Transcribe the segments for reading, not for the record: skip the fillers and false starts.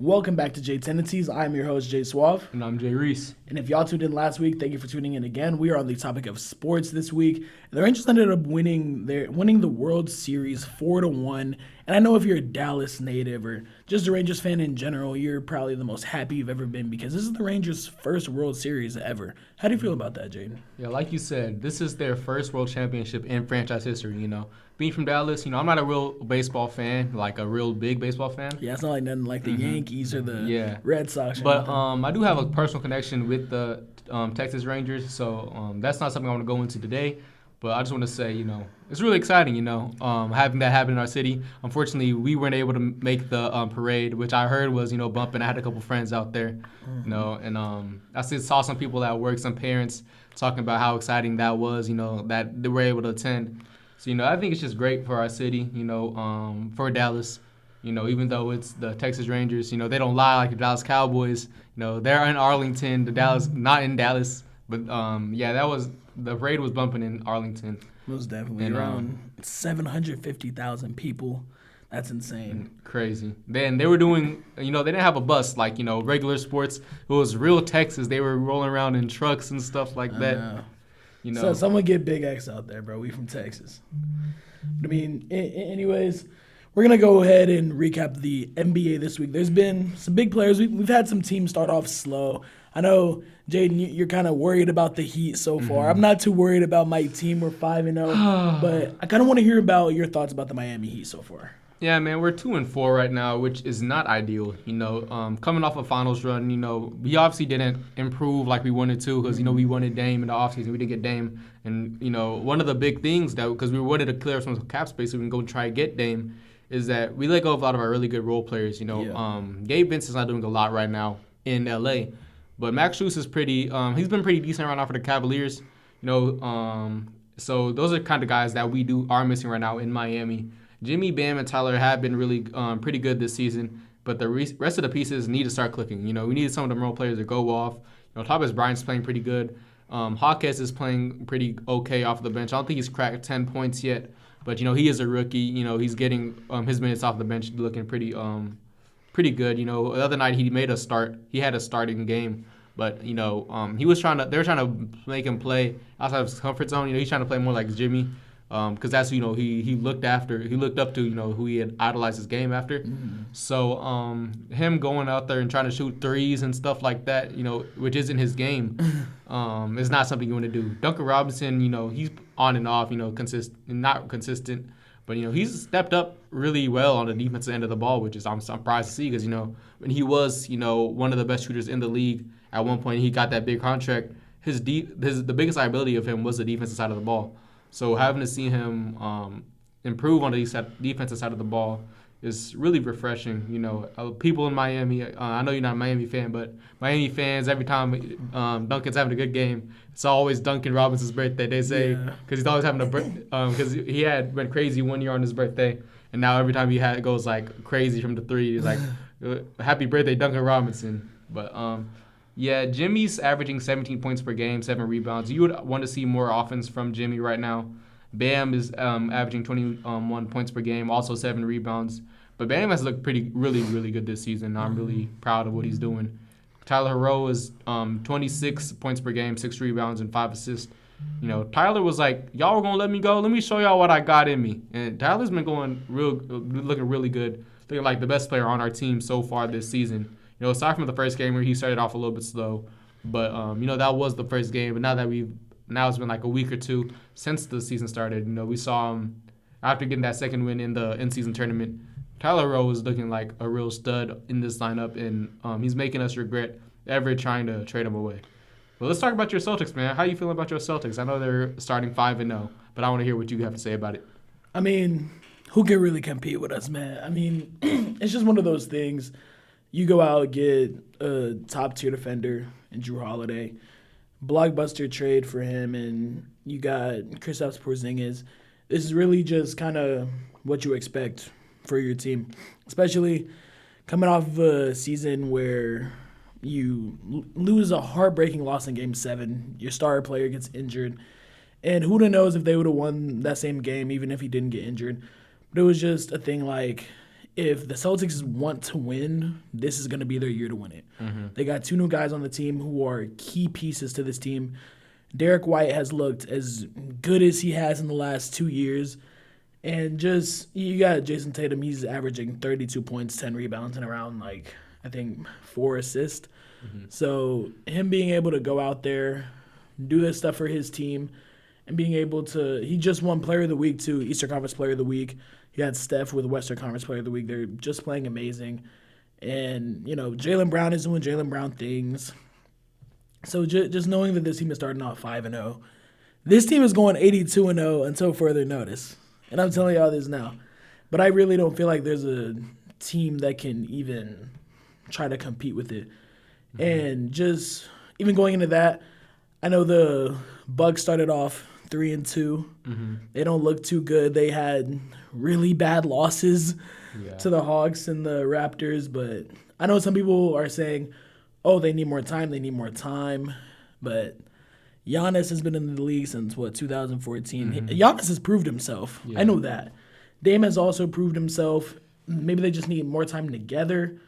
Welcome back to J Tendencies. I'm your host, Jay Suave. And I'm Jreese. And if y'all tuned in last week, thank you for tuning in again. We are on the topic of sports this week. The Rangers ended up winning the World Series 4-1. And I know if you're a Dallas native or just a Rangers fan in general, you're probably the most happy you've ever been because this is the Rangers' first World Series ever. How do you feel about that, Jaden? Yeah, like you said, this is their first World Championship in franchise history, Being from Dallas, I'm not a real baseball fan, like a real big baseball fan. Yeah, it's not like nothing like the Yankees or the Red Sox. But I do have a personal connection with the Texas Rangers, so that's not something I want to go into today. But I just want to say, it's really exciting, having that happen in our city. Unfortunately, we weren't able to make the parade, which I heard was, bumping. I had a couple friends out there, and I saw some people at work, some parents talking about how exciting that was, that they were able to attend. So, I think it's just great for our city, for Dallas. Even though it's the Texas Rangers, they don't lie like the Dallas Cowboys. They're in Arlington, the Dallas, not in Dallas. But, the parade was bumping in Arlington. Most definitely. And, around 750,000 people. That's insane. Crazy. Then they were doing, they didn't have a bus like, regular sports. It was real Texas. They were rolling around in trucks and stuff like that. So someone get Big X out there, bro. We from Texas. But, anyways, we're going to go ahead and recap the NBA this week. There's been some big players. We've had some teams start off slow. I know, Jaden, you're kind of worried about the Heat so far. I'm not too worried about my team. We're 5-0. But I kind of want to hear about your thoughts about the Miami Heat so far. Yeah, man, we're 2-4 right now, which is not ideal. Coming off a finals run, we obviously didn't improve like we wanted to because, we wanted Dame in the offseason. We didn't get Dame. And, one of the big things that, because we wanted to clear some cap space so we can go try to get Dame, is that we let go of a lot of our really good role players. Gabe Vincent's not doing a lot right now in L.A., but Max Strus is he's been pretty decent right now for the Cavaliers. So those are kind of guys that we are missing right now in Miami. Jimmy, Bam, and Tyler have been really pretty good this season, but the rest of the pieces need to start clicking. We need some of the role players to go off. Thomas Bryant's playing pretty good. Hawkes is playing pretty okay off the bench. I don't think he's cracked 10 points yet, but he is a rookie. He's getting his minutes off the bench looking pretty good. The other night he made a start. He had a starting game, but they were trying to make him play outside of his comfort zone. He's trying to play more like Jimmy, because that's he looked up to who he had idolized his game after. Mm-hmm. So him going out there and trying to shoot threes and stuff like that, which isn't his game, is not something you want to do. Duncan Robinson, he's on and off, not consistent. But, he's stepped up really well on the defensive end of the ball, which is I'm surprised to see because, when he was, one of the best shooters in the league, at one point he got that big contract, the biggest liability of him was the defensive side of the ball. So having to see him improve on the defensive side of the ball is really refreshing. People in Miami, I know you're not a Miami fan, but Miami fans, every time Duncan's having a good game, it's always Duncan Robinson's birthday. They say because he's always having because he had went crazy one year on his birthday, and now every time it goes like crazy from the three, he's like, "Happy birthday, Duncan Robinson!" But Jimmy's averaging 17 points per game, 7 rebounds. You would want to see more offense from Jimmy right now. Bam is averaging 21 points per game, also 7 rebounds. But Bam has looked really, really good this season. I'm really proud of what he's doing. Tyler Herro is 26 points per game, 6 rebounds, and 5 assists. Tyler was like, y'all were going to let me go? Let me show y'all what I got in me. And Tyler's been looking really good, looking like the best player on our team so far this season. Aside from the first game where he started off a little bit slow. But, that was the first game. But now it's been like a week or two since the season started. We saw him after getting that second win in the in-season tournament. Tyler Rowe is looking like a real stud in this lineup, and he's making us regret ever trying to trade him away. Well, let's talk about your Celtics, man. How you feeling about your Celtics? I know they're starting 5-0, but I want to hear what you have to say about it. Who can really compete with us, man? It's just one of those things. You go out, get a top-tier defender in Jrue Holiday, blockbuster trade for him, and you got Kristaps Porzingis. This is really just kind of what you expect for your team, especially coming off of a season where you lose a heartbreaking loss in Game 7. Your star player gets injured, and who knows if they would have won that same game even if he didn't get injured. But it was just a thing like if the Celtics want to win, this is going to be their year to win it. They got 2 new guys on the team who are key pieces to this team. Derek White has looked as good as he has in the last 2 years. And just, you got Jason Tatum. He's averaging 32 points, 10 rebounds, and around, I think 4 assists. So him being able to go out there, do this stuff for his team, and being able to – he just won Player of the Week, too, Eastern Conference Player of the Week. He had Steph with Western Conference Player of the Week. They're just playing amazing. And, Jaylen Brown is doing Jaylen Brown things. So just knowing that this team is starting off 5-0. This team is going 82-0 until further notice. And I'm telling y'all this now. But I really don't feel like there's a team that can even try to compete with it. And just even going into that, I know the Bucks started off 3-2. They don't look too good. They had really bad losses to the Hawks and the Raptors. But I know some people are saying, oh, they need more time. But Giannis has been in the league since, 2014. Giannis has proved himself. I know that. Dame has also proved himself. Maybe they just need more time together.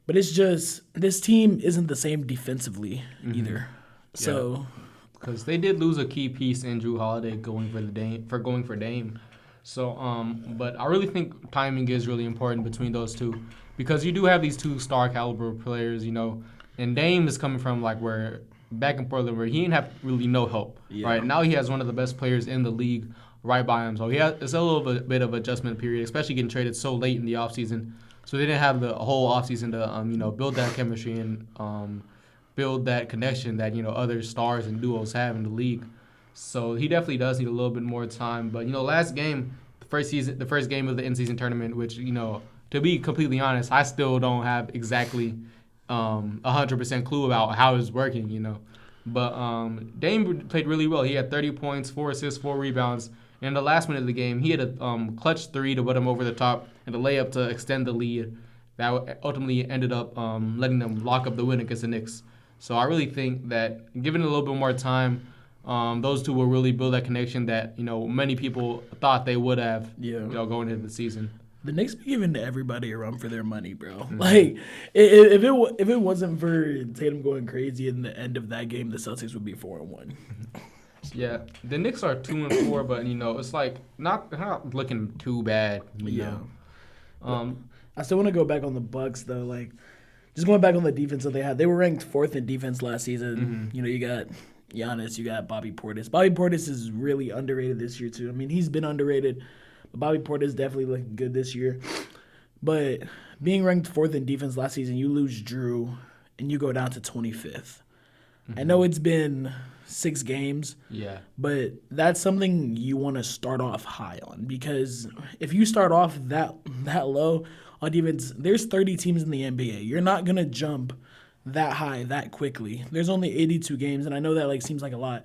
But it's just, this team isn't the same defensively either. So, because they did lose a key piece in Jrue Holiday going for Dame. So, but I really think timing is really important between those two, because you do have these 2 star caliber players, and Dame is coming from where back in Portland where he didn't have really no help. Right now he has one of the best players in the league right by him, so it's a little bit of adjustment period, especially getting traded so late in the offseason. So they didn't have the whole offseason to build that chemistry and build that connection that other stars and duos have in the league. So he definitely does need a little bit more time. But last game, the first game of the in-season tournament, which to be completely honest, I still don't have exactly 100% clue about how it's working. But Dame played really well. He had 30 points, 4 assists, 4 rebounds. And in the last minute of the game, he had a clutch 3 to put him over the top and a layup to extend the lead. That ultimately ended up letting them lock up the win against the Knicks. So I really think that given a little bit more time, those two will really build that connection that many people thought they would have going into the season. The Knicks be giving everybody a run for their money, bro. If it wasn't for Tatum going crazy in the end of that game, the Celtics would be 4-1. Yeah, the Knicks are 2-4, but it's not looking too bad. I still want to go back on the Bucks though. Just going back on the defense that they had, they were ranked 4th in defense last season. You got Giannis, you got Bobby Portis. Bobby Portis is really underrated this year too. I mean, he's been underrated, but Bobby Portis definitely looking good this year. But being ranked 4th in defense last season, you lose Jrue and you go down to 25th. I know it's been 6 games. But that's something you want to start off high on, because if you start off that low on defense, there's 30 teams in the NBA. You're not going to jump that high that quickly. There's only 82 games, and I know that seems like a lot,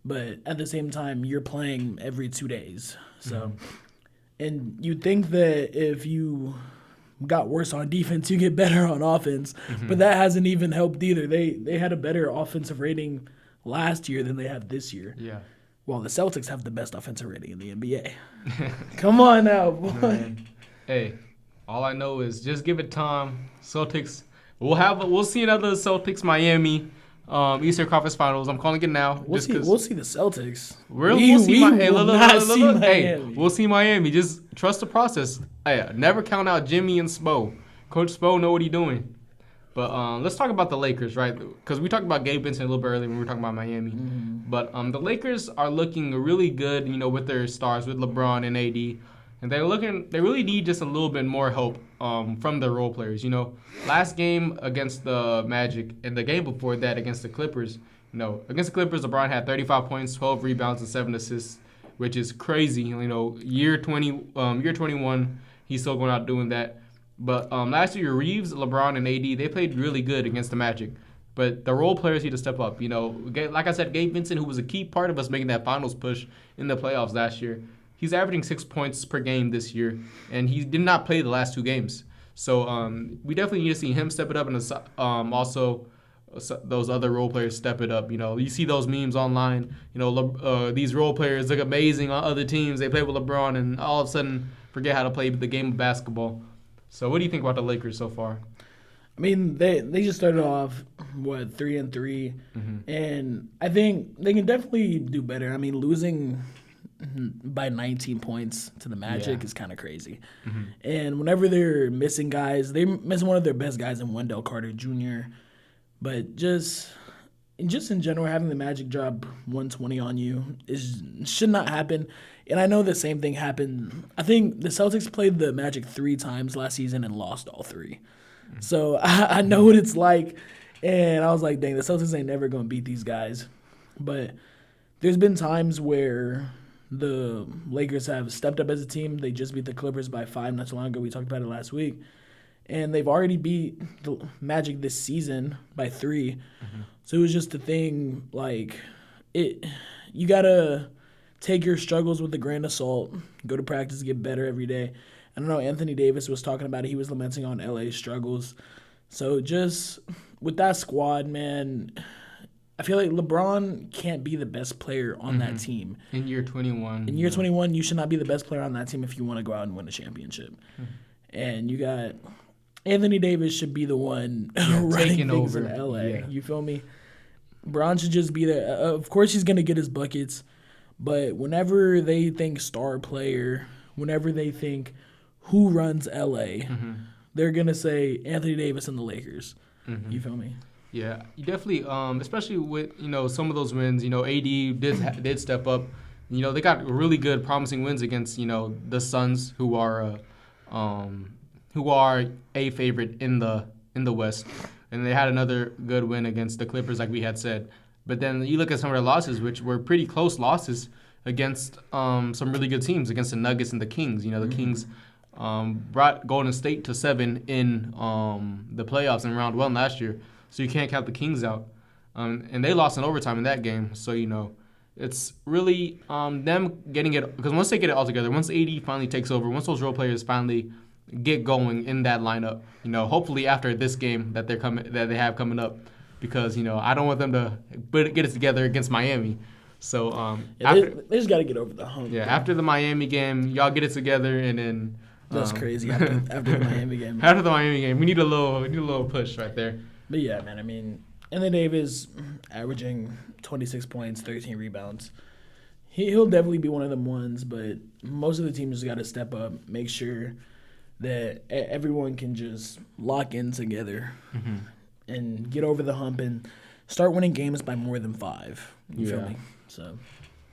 but at the same time, you're playing every 2 days. So, and you'd think that if you got worse on defense, you get better on offense, but that hasn't even helped either. They had a better offensive rating last year than they have this year. Well, the Celtics have the best offensive rating in the NBA. Come on now, boy. Hey, all I know is just give it time. Celtics, we'll see another Celtics Miami Eastern Conference Finals. I'm calling it now. We'll see the Celtics. We'll see Miami. Hey, we'll see Miami. Just trust the process. Hey, never count out Jimmy and Spo. Coach Spo know what he's doing. But let's talk about the Lakers, right? Because we talked about Gabe Vincent a little bit earlier when we were talking about Miami. But the Lakers are looking really good, with their stars, with LeBron and AD. And they really need just a little bit more help from their role players. Last game against the Magic and the game before that against the Clippers, against the Clippers, LeBron had 35 points, 12 rebounds, and 7 assists, which is crazy. Year 21, he's still going out doing that. But last year, Reeves, LeBron, and AD, they played really good against the Magic. But the role players need to step up. Like I said, Gabe Vincent, who was a key part of us making that finals push in the playoffs last year, he's averaging 6 points per game this year, and he did not play the last 2 games. So we definitely need to see him step it up, and also those other role players step it up. You see those memes online. These role players look amazing on other teams. They play with LeBron, and all of a sudden forget how to play the game of basketball. So what do you think about the Lakers so far? I mean, they just started off 3-3, and I think they can definitely do better. I mean, losing by 19 points to the Magic is kind of crazy. And whenever they're missing guys, they're missing one of their best guys in Wendell Carter Jr. But just in general, having the Magic drop 120 on you should not happen. And I know the same thing happened. I think the Celtics played the Magic 3 times last season and lost all 3. So I know what it's like. And I was like, dang, the Celtics ain't never going to beat these guys. But there's been times where the Lakers have stepped up as a team. They just beat the Clippers by 5 not too long ago. We talked about it last week. And they've already beat the Magic this season by 3. So it was just a thing, like, you got to take your struggles with a grain of salt, go to practice, get better every day. I don't know, Anthony Davis was talking about it. He was lamenting on LA's struggles. So just with that squad, man, I feel like LeBron can't be the best player on that team. In year 21. In year 21, you should not be the best player on that team if you want to go out and win a championship. And you got Anthony Davis should be the one running things over in LA. Yeah. You feel me? Bron should just be there. Of course, he's going to get his buckets. But whenever they think star player, whenever they think who runs LA, they're going to say Anthony Davis and the Lakers. You feel me? Yeah, you definitely, especially with, some of those wins, AD did step up. They got really good, promising wins against, the Suns, who are a favorite in the West. And they had another good win against the Clippers, like we had said. But then you look at some of their losses, which were pretty close losses against some really good teams, against the Nuggets and the Kings. The Kings brought Golden State to 7 in the playoffs in round 1 last year. So you can't count the Kings out. And they lost in overtime in that game. So, it's really them getting it. Because once they get it all together, once AD finally takes over, once those role players finally get going in that lineup, hopefully after this game that they have coming up. Because, I don't want them to get it together against Miami. So they just got to get over the hump. Yeah, after the Miami game, y'all get it together, and then that's crazy. After the Miami game. After the Miami game, we need a little push right there. But yeah, man. I mean, Anthony Davis averaging 26 points, 13 rebounds. He'll definitely be one of them ones. But most of the teams just got to step up, make sure that everyone can just lock in together and get over the hump and start winning games by more than 5. You feel me? So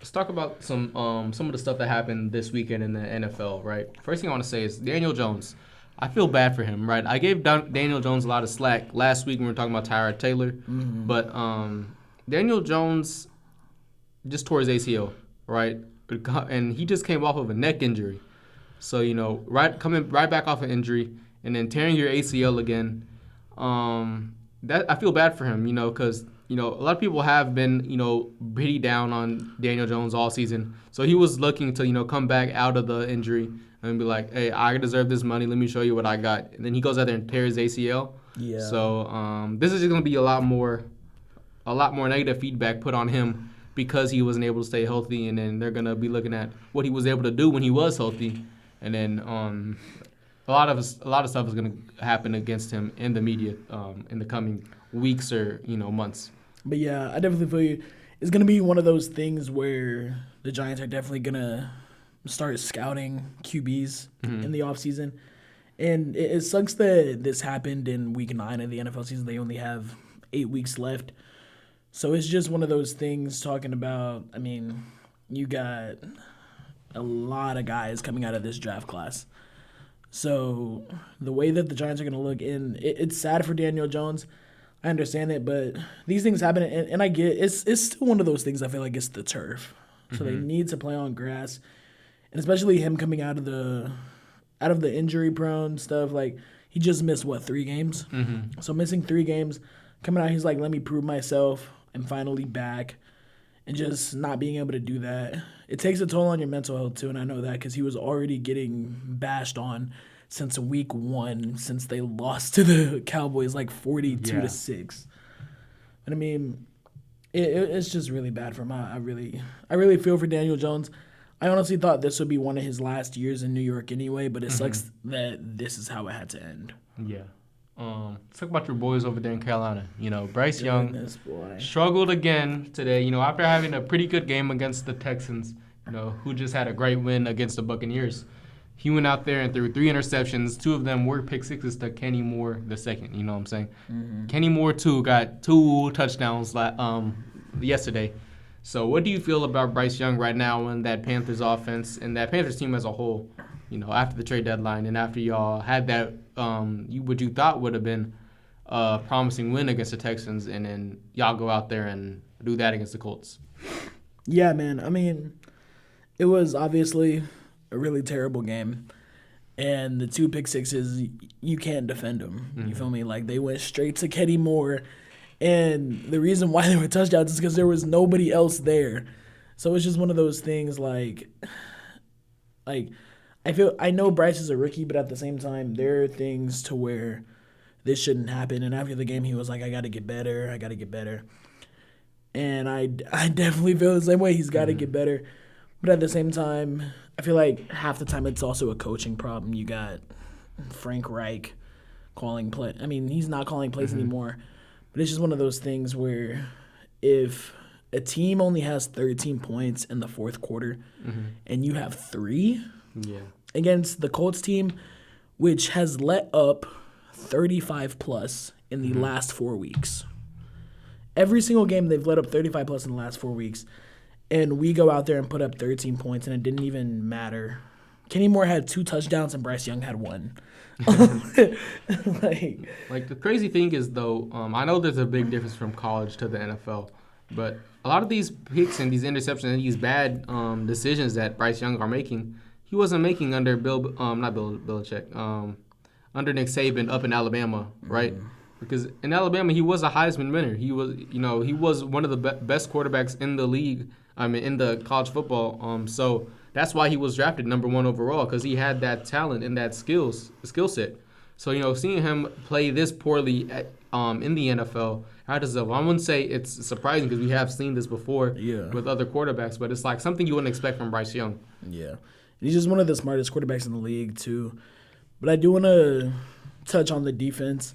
let's talk about some of the stuff that happened this weekend in the NFL, right? First thing I want to say is Daniel Jones. I feel bad for him, right? I gave Daniel Jones a lot of slack last week when we were talking about Tyrod Taylor. But Daniel Jones just tore his ACL, right? And he just came off of a neck injury. So, coming right back off an injury and then tearing your ACL again, that I feel bad for him, because a lot of people have been, pretty down on Daniel Jones all season. So he was looking to, come back out of the injury and be like, hey, I deserve this money. Let me show you what I got. And then he goes out there and tears his ACL. Yeah. So this is going to be a lot more negative feedback put on him because he wasn't able to stay healthy. And then they're going to be looking at what he was able to do when he was healthy. And then a lot of stuff is going to happen against him in the media in the coming weeks or months. But yeah, I definitely feel you. It's going to be one of those things where the Giants are definitely going to start scouting QBs in the offseason. And it sucks that this happened in week 9 of the NFL season. They only have 8 weeks left. So it's just one of those things talking about, I mean, you got a lot of guys coming out of this draft class. So the way that the Giants are going to look in, it's sad for Daniel Jones. I understand it, but these things happen, and I get it's still one of those things. I feel like it's the turf, so they need to play on grass, and especially him coming out of the injury-prone stuff. Like he just missed 3 games, so missing 3 games, coming out, he's like, let me prove myself. I'm finally back, and just not being able to do that, it takes a toll on your mental health too. And I know that because he was already getting bashed on since week 1, since they lost to the Cowboys 42-6. But I mean, it's just really bad for him. I really feel for Daniel Jones. I honestly thought this would be one of his last years in New York anyway, but it sucks that this is how it had to end. Yeah. Let's talk about your boys over there in Carolina. Bryce Young Goodness, boy. struggled again today. After having a pretty good game against the Texans, who just had a great win against the Buccaneers. He went out there and threw 3 interceptions. 2 of them were pick sixes to Kenny Moore the second. You know what I'm saying? Mm-hmm. Kenny Moore, too, got 2 touchdowns yesterday. So what do you feel about Bryce Young right now in that Panthers offense and that Panthers team as a whole, after the trade deadline and after y'all had that what you thought would have been a promising win against the Texans, and then y'all go out there and do that against the Colts? Yeah, man. I mean, it was obviously a really terrible game, and the 2 pick sixes, you can't defend them. Mm-hmm. You feel me? Like, they went straight to Kenny Moore, and the reason why they were touchdowns is because there was nobody else there. So it's just one of those things like I know Bryce is a rookie, but at the same time, there are things to where this shouldn't happen. And after the game, he was like, I got to get better. And I definitely feel the same way. He's got to get better. But at the same time, I feel like half the time it's also a coaching problem. You got Frank Reich calling play. I mean, he's not calling plays anymore. But it's just one of those things where if a team only has 13 points in the fourth quarter and you have 3 against the Colts team, which has let up 35-plus in the last 4 weeks. Every single game they've let up 35-plus in the last 4 weeks. And we go out there and put up 13 points, and it didn't even matter. Kenny Moore had 2 touchdowns, and Bryce Young had 1. Like the crazy thing is, though, I know there's a big difference from college to the NFL, but a lot of these picks and these interceptions and these bad decisions that Bryce Young are making, he wasn't making under not Bill Belichick, under Nick Saban up in Alabama, right? Because in Alabama, he was a Heisman winner. He was one of the best quarterbacks in the league. In the college football. So that's why he was drafted number 1 overall, because he had that talent and that skill set. So seeing him play this poorly in the NFL, I wouldn't say it's surprising because we have seen this before with other quarterbacks, but it's like something you wouldn't expect from Bryce Young. Yeah, he's just one of the smartest quarterbacks in the league too. But I do want to touch on the defense.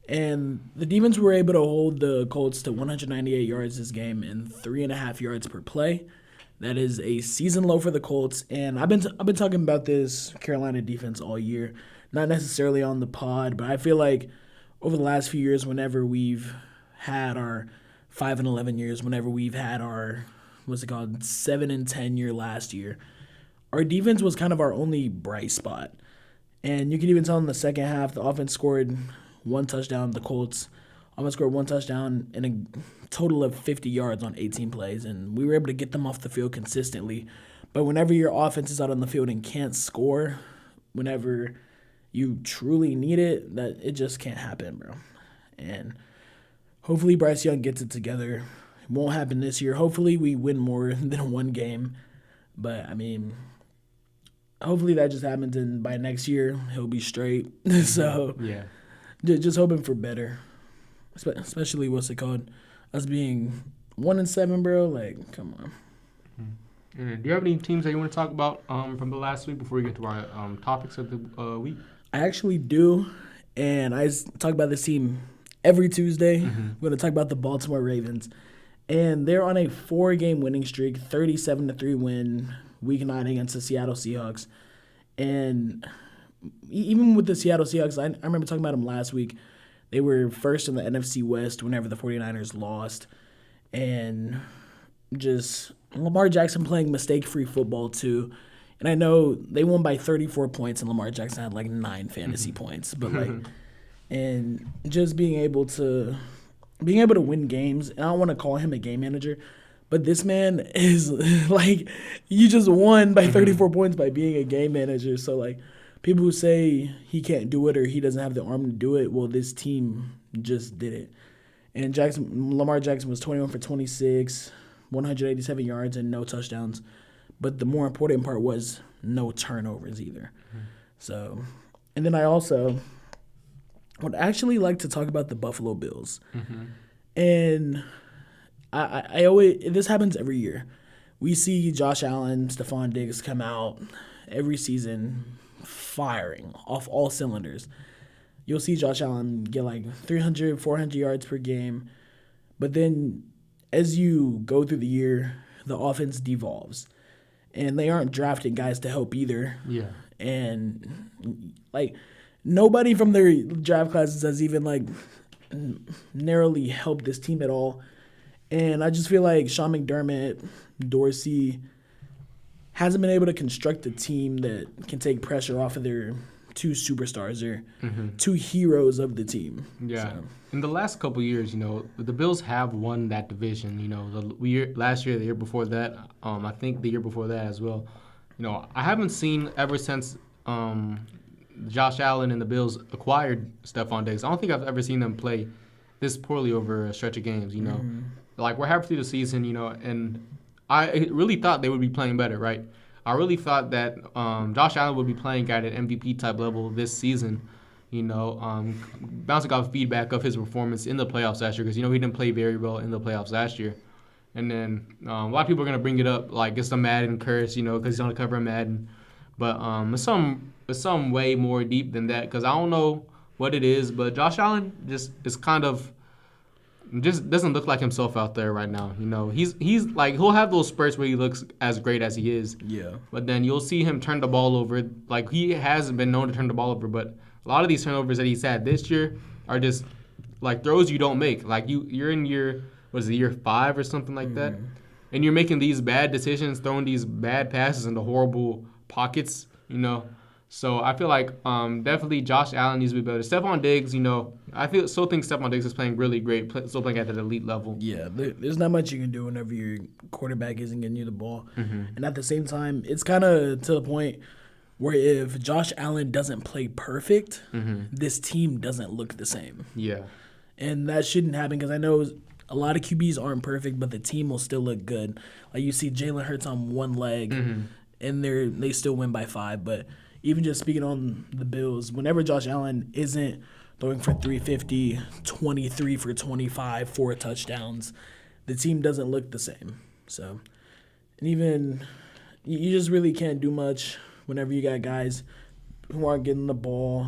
And the defense were able to hold the Colts to 198 yards this game and 3.5 yards per play. That is a season low for the Colts. And I've been talking about this Carolina defense all year, not necessarily on the pod, but I feel like over the last few years, whenever we've had our 5-11 years, whenever we've had our 7-10 year last year, our defense was kind of our only bright spot. And you can even tell in the second half, the offense scored 1 touchdown. The Colts almost scored 1 touchdown and a total of 50 yards on 18 plays, and we were able to get them off the field consistently. But whenever your offense is out on the field and can't score, whenever you truly need it, that it just can't happen, bro. And hopefully Bryce Young gets it together. It won't happen this year. Hopefully we win more than 1 game. But, I mean, hopefully that just happens, and by next year he'll be straight. So, yeah. Just hoping for better, especially us being 1-7, bro. Like, come on. Do you have any teams that you want to talk about from the last week before we get to our topics of the week? I actually do, and I talk about this team every Tuesday. I'm going to talk about the Baltimore Ravens, and they're on a 4-game winning streak, 37-3 win, Week 9 against the Seattle Seahawks, and even with the Seattle Seahawks, I remember talking about them last week. They were first in the NFC West whenever the 49ers lost. And just Lamar Jackson playing mistake-free football, too. And I know they won by 34 points, and Lamar Jackson had like 9 fantasy points. But and just being able to win games. And I don't want to call him a game manager, but this man is like, you just won by 34 points by being a game manager. So like, people who say he can't do it or he doesn't have the arm to do it, well, this team just did it. And Lamar Jackson was 21 for 26, 187 yards, and no touchdowns. But the more important part was no turnovers either. So, and then I also would actually like to talk about the Buffalo Bills. And I always, this happens every year. we see Josh Allen, Stephon Diggs come out every season firing off all cylinders. You'll see Josh Allen get like 300, 400 yards per game. But then as you go through the year, the offense devolves. And they aren't drafting guys to help either. Yeah. And, like, nobody from their draft classes has even, like, narrowly helped this team at all. And I just feel like Sean McDermott, Dorsey, hasn't been able to construct a team that can take pressure off of their two superstars or two heroes of the team. Yeah. So. In the last couple of years, the Bills have won that division. Last year, the year before that, I think the year before that as well. I haven't seen ever since Josh Allen and the Bills acquired Stephon Diggs. I don't think I've ever seen them play this poorly over a stretch of games. Like we're halfway through the season, and I really thought they would be playing better, right? I really thought that Josh Allen would be playing at an MVP type level this season. Bouncing off feedback of his performance in the playoffs last year, because he didn't play very well in the playoffs last year. And then a lot of people are gonna bring it up like it's a Madden curse, because he's on the cover of Madden. But it's some way more deep than that, because I don't know what it is, but Josh Allen just doesn't look like himself out there right now. He's like he'll have those spurts where he looks as great as he is. Yeah. But then you'll see him turn the ball over. Like he hasn't been known to turn the ball over, but a lot of these turnovers that he's had this year are just like throws you don't make. Like you're in year 5 or something like that, and you're making these bad decisions, throwing these bad passes into horrible pockets. So I feel like definitely Josh Allen needs to be better. Stephon Diggs, I still think Stephon Diggs is playing really great, still playing at that elite level. Yeah, there's not much you can do whenever your quarterback isn't getting you the ball. And at the same time, it's kind of to the point where if Josh Allen doesn't play perfect, this team doesn't look the same. Yeah. And that shouldn't happen because I know a lot of QBs aren't perfect, but the team will still look good. Like you see Jalen Hurts on one leg, and they still win by 5. But even just speaking on the Bills, whenever Josh Allen isn't throwing for 350, 23 for 25, 4 touchdowns, the team doesn't look the same. So, and even you just really can't do much whenever you got guys who aren't getting the ball,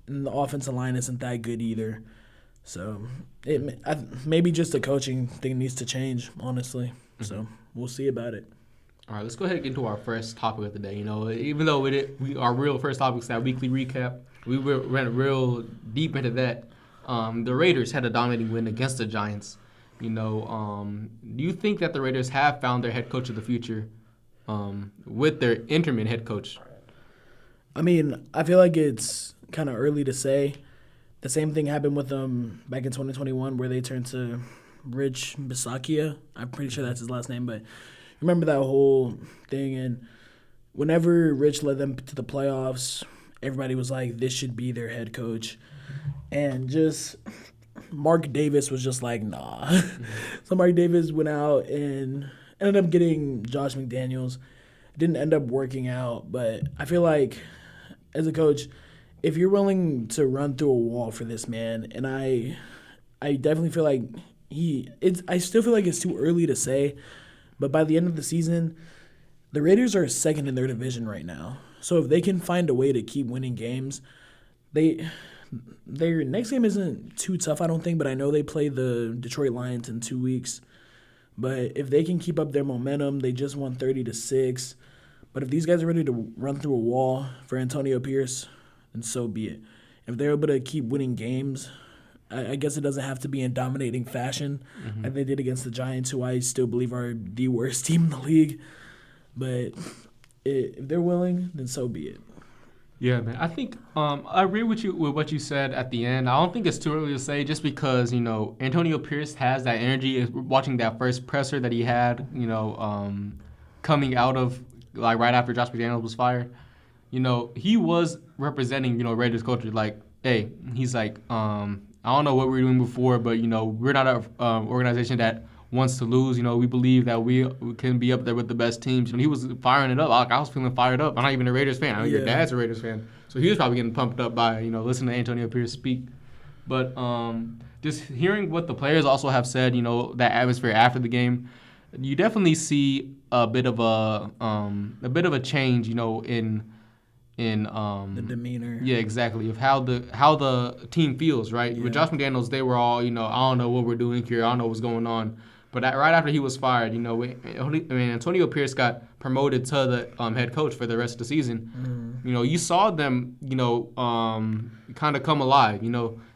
and the offensive line isn't that good either. So maybe just the coaching thing needs to change, honestly. So we'll see about it. All right, let's go ahead and get into our first topic of the day. Even though our real first topic is that weekly recap, we went real deep into that. The Raiders had a dominating win against the Giants. Do you think that the Raiders have found their head coach of the future with their interim head coach? I mean, I feel like it's kind of early to say. The same thing happened with them back in 2021 where they turned to Rich Bisaccia. I'm pretty sure that's his last name, but remember that whole thing. And whenever Rich led them to the playoffs, everybody was like, this should be their head coach. And just Mark Davis was just like, nah. So Mark Davis went out and ended up getting Josh McDaniels. Didn't end up working out, but I feel like as a coach, if you're willing to run through a wall for this man, and I definitely feel like I still feel like it's too early to say, but by the end of the season, the Raiders are second in their division right now. So if they can find a way to keep winning games, their next game isn't too tough, I don't think, but I know they play the Detroit Lions in 2 weeks. But if they can keep up their momentum, they just won 30-6. But if these guys are ready to run through a wall for Antonio Pierce, then so be it. If they're able to keep winning games, I guess it doesn't have to be in dominating fashion like they did against the Giants, who I still believe are the worst team in the league. But if they're willing, then so be it. Yeah, man. I think I agree with what you said at the end. I don't think it's too early to say just because, Antonio Pierce has that energy. Watching that first presser that he had, coming out of, like, right after Josh McDaniels was fired, he was representing, Raiders culture. Like, hey, he's like, I don't know what we were doing before, but, we're not an organization that wants to lose. We believe that we can be up there with the best teams. He was firing it up. I was feeling fired up. I'm not even a Raiders fan. I know your dad's a Raiders fan. So he was probably getting pumped up by, listening to Antonio Pierce speak. But just hearing what the players also have said, that atmosphere after the game, you definitely see a bit of a change, in The demeanor. yeah, exactly, of how the team feels, right? Yeah. With Josh McDaniels, they were all, I don't know what we're doing here, I don't know what's going on. But right after he was fired, Antonio Pierce got promoted to the head coach for the rest of the season. You saw them, kind of come alive,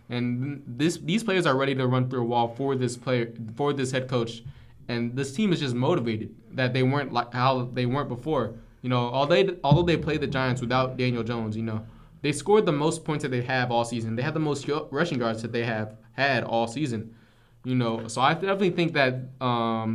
and these players are ready to run through a wall for this head coach, and this team is just motivated that they weren't like how they weren't before. Although they played the Giants without Daniel Jones, they scored the most points that they have all season. They had the most rushing yards that they have had all season. So I definitely think that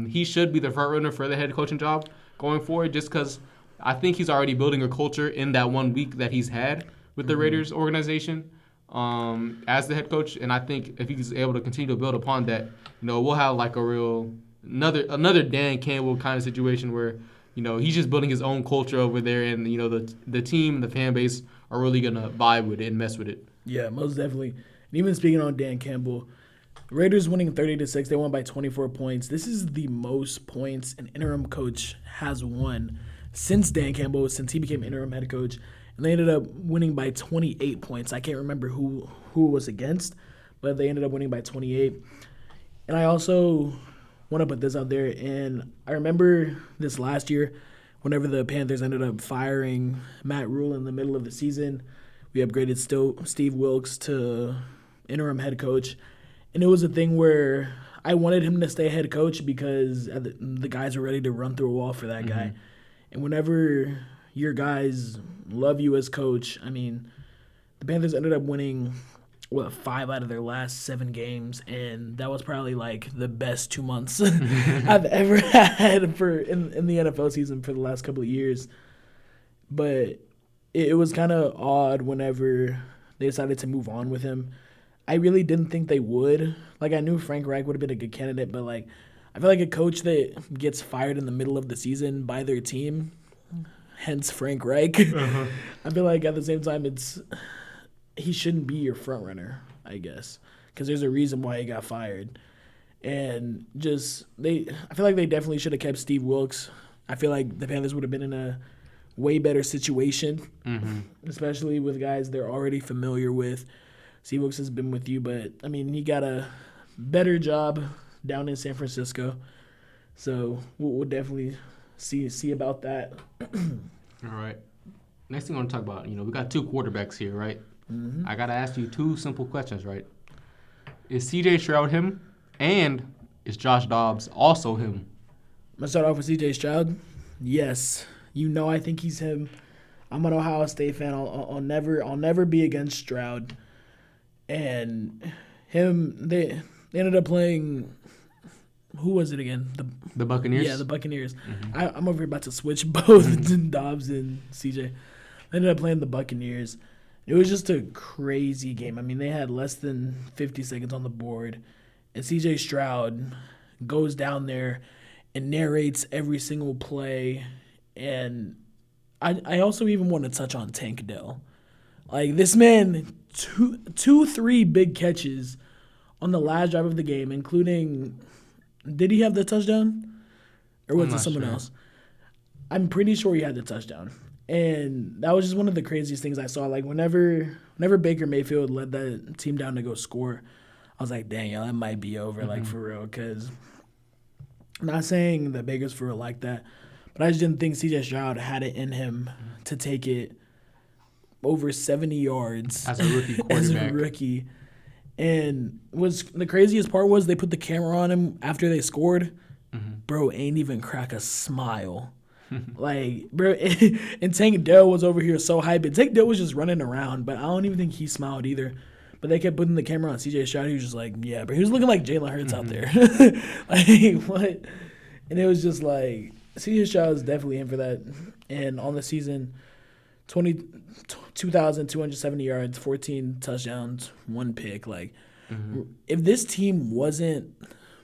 he should be the front runner for the head coaching job going forward, just because I think he's already building a culture in that 1 week that he's had with the Raiders organization as the head coach. And I think if he's able to continue to build upon that, we'll have like a real another Dan Campbell kind of situation where he's just building his own culture over there, and the team, the fan base are really gonna vibe with it and mess with it. Yeah, most definitely. And even speaking on Dan Campbell, Raiders winning 30-6. They won by 24 points. This is the most points an interim coach has won since Dan Campbell, since he became interim head coach. And they ended up winning by 28 points. I can't remember who it was against, but they ended up winning by 28. And I also want to put this out there. And I remember this last year, whenever the Panthers ended up firing Matt Rule in the middle of the season, we upgraded Steve Wilkes to interim head coach. And it was a thing where I wanted him to stay head coach because the guys were ready to run through a wall for that guy. And whenever your guys love you as coach, the Panthers ended up winning, 5 out of their last 7 games. And that was probably like the best 2 months I've ever had in the NFL season for the last couple of years. But it was kind of odd whenever they decided to move on with him. I really didn't think they would. Like, I knew Frank Reich would have been a good candidate, but, like, I feel like a coach that gets fired in the middle of the season by their team, hence Frank Reich, I feel like at the same time he shouldn't be your front runner, I guess, because there's a reason why he got fired. And I feel like they definitely should have kept Steve Wilkes. I feel like the Panthers would have been in a way better situation, especially with guys they're already familiar with. Steve Wilkes has been with you, but, he got a better job down in San Francisco. So we'll definitely see about that. All right. Next thing I want to talk about, we got 2 quarterbacks here, right? I got to ask you 2 simple questions, right? Is C.J. Stroud him? And is Josh Dobbs also him? I'm going to start off with C.J. Stroud. Yes. I think he's him. I'm an Ohio State fan. I'll never be against Stroud. And they ended up playing. Who was it again? The Buccaneers? Yeah, the Buccaneers. I'm over here about to switch both Dobbs and CJ. They ended up playing the Buccaneers. It was just a crazy game. They had less than 50 seconds on the board. And CJ Stroud goes down there and narrates every single play. And I also even want to touch on Tank Dell. Like, this man, 3 big catches on the last drive of the game, including, did he have the touchdown? Or was it someone else? I'm pretty sure he had the touchdown. And that was just one of the craziest things I saw. Like, whenever Baker Mayfield led that team down to go score, I was like, dang, that might be over, like, for real. Because I'm not saying that Baker's for real like that, but I just didn't think C.J. Stroud had it in him to take it over 70 yards as a rookie quarterback. And the craziest part was they put the camera on him after they scored. Bro, ain't even crack a smile. Like, bro, and Tank Dell was over here so hyped. And Tank Dell was just running around, but I don't even think he smiled either. But they kept putting the camera on CJ Stroud. He was just like, yeah, but he was looking like Jalen Hurts out there. Like, what? And it was just like, CJ Stroud is definitely in for that. And on the season, 2,270 yards, 14 touchdowns, 1 pick. Like, if this team wasn't,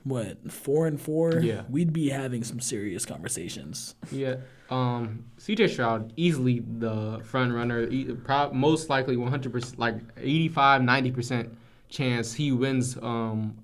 4-4, we'd be having some serious conversations. Yeah. C.J. Stroud, easily the front runner, most likely 100%, like 85, 90% chance he wins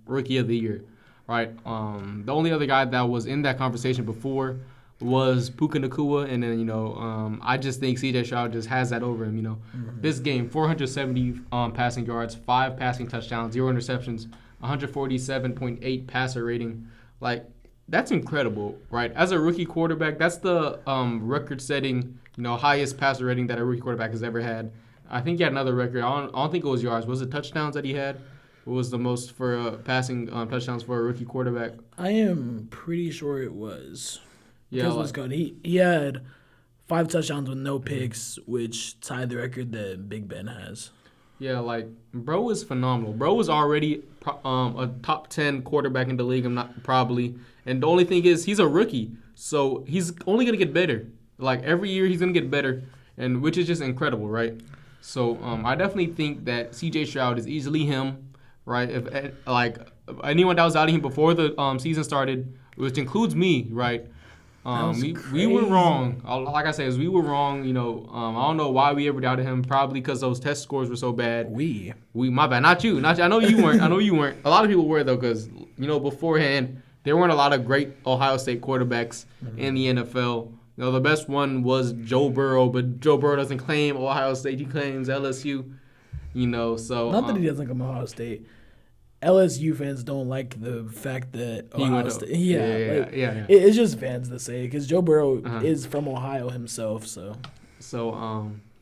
Rookie of the Year. right? The only other guy that was in that conversation before was Puka Nacua, and then I just think C.J. Stroud just has that over him. This game, 470 passing yards, 5 passing touchdowns, 0 interceptions, 147.8 passer rating. Like, that's incredible, right? As a rookie quarterback, that's the record-setting, highest passer rating that a rookie quarterback has ever had. I think he had another record. I don't think it was yards. Was it touchdowns that he had? What was the most for passing touchdowns for a rookie quarterback? I am pretty sure it was. Yeah, This was good. He had 5 touchdowns with no picks, which tied the record that Big Ben has. Yeah, bro is phenomenal. Bro was already a top 10 quarterback in the league, probably. And the only thing is, he's a rookie, so he's only going to get better. Like, every year he's going to get better, and which is just incredible, right? So I definitely think that C.J. Stroud is easily him, right? If anyone that was doubting him before the season started, which includes me, right? We were wrong. Like I said, we were wrong. I don't know why we ever doubted him. Probably because those test scores were so bad. My bad. Not you. I know you weren't. A lot of people were though, because beforehand there weren't a lot of great Ohio State quarterbacks in the NFL. The best one was Joe Burrow, but Joe Burrow doesn't claim Ohio State. He claims LSU. So not that he doesn't claim Ohio State. LSU fans don't like the fact that Ohio State. Yeah. It's just fans that say it, because Joe Burrow is from Ohio himself. So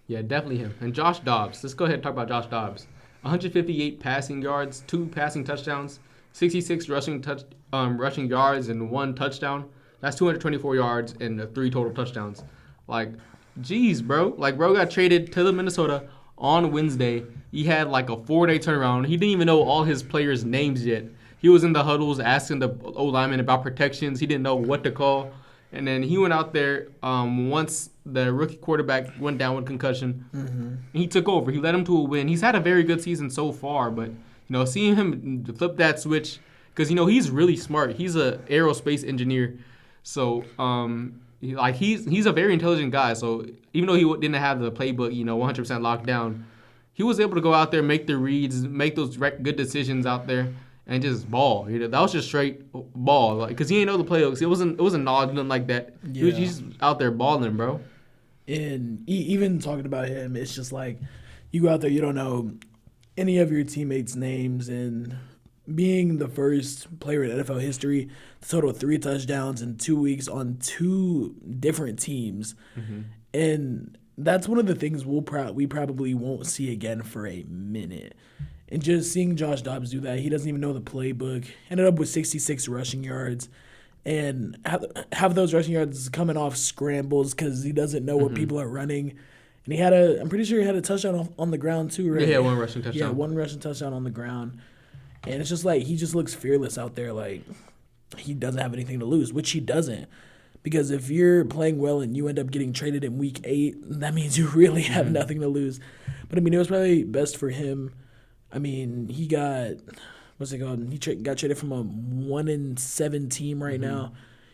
definitely him. And Josh Dobbs. Let's go ahead and talk about Josh Dobbs. 158 passing yards, 2 passing touchdowns, 66 rushing yards, and 1 touchdown. That's 224 yards and 3 total touchdowns. Like, geez, bro. Like, bro got traded to the Minnesota on Wednesday. He had a 4-day turnaround. He didn't even know all his players' names yet. He was in the huddles asking the O-lineman about protections. He didn't know what to call. And then he went out there once the rookie quarterback went down with concussion. And he took over. He led him to a win. He's had a very good season so far, but seeing him flip that switch, because he's really smart. He's an aerospace engineer, so he's a very intelligent guy. So even though he didn't have the playbook 100% locked down, he was able to go out there, make the reads, make those good decisions out there, and just ball. That was just straight ball, because he didn't know the playbooks. It wasn't knowledge, nothing like that. Yeah. He's out there balling, bro. And even talking about him, it's just like you go out there, you don't know any of your teammates' names, and being the first player in NFL history to total 3 touchdowns in 2 weeks on 2 different teams, and that's one of the things we probably won't see again for a minute. And just seeing Josh Dobbs do that, he doesn't even know the playbook. Ended up with 66 rushing yards, and have those rushing yards coming off scrambles because he doesn't know what people are running. And I'm pretty sure he had a touchdown on the ground too, right? Yeah, 1 rushing touchdown. Yeah, 1 rushing touchdown on the ground. And it's just he just looks fearless out there, like he doesn't have anything to lose, which he doesn't. Because if you're playing well and you end up getting traded in week 8, that means you really have nothing to lose. But, it was probably best for him. He got, what's it called? He got traded from a 1-7 team right now,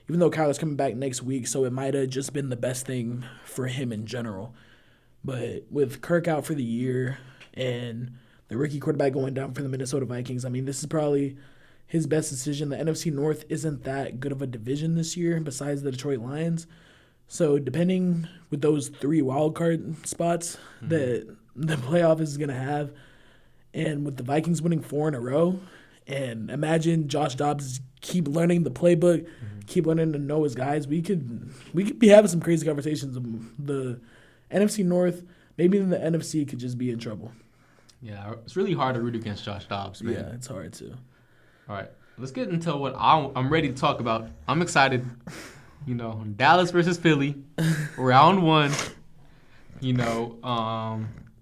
even though Kyler's coming back next week, so it might have just been the best thing for him in general. But with Kirk out for the year and the rookie quarterback going down for the Minnesota Vikings, this is probably his best decision. The NFC North isn't that good of a division this year besides the Detroit Lions. So depending with those 3 wildcard spots that the playoff is going to have, and with the Vikings winning 4 in a row, and imagine Josh Dobbs keep learning the playbook, keep learning to know his guys, we could be having some crazy conversations. The NFC North, maybe even the NFC could just be in trouble. Yeah, it's really hard to root against Josh Dobbs, man. Yeah, it's hard to. All right, let's get into what I'm ready to talk about. I'm excited. Dallas versus Philly, round 1.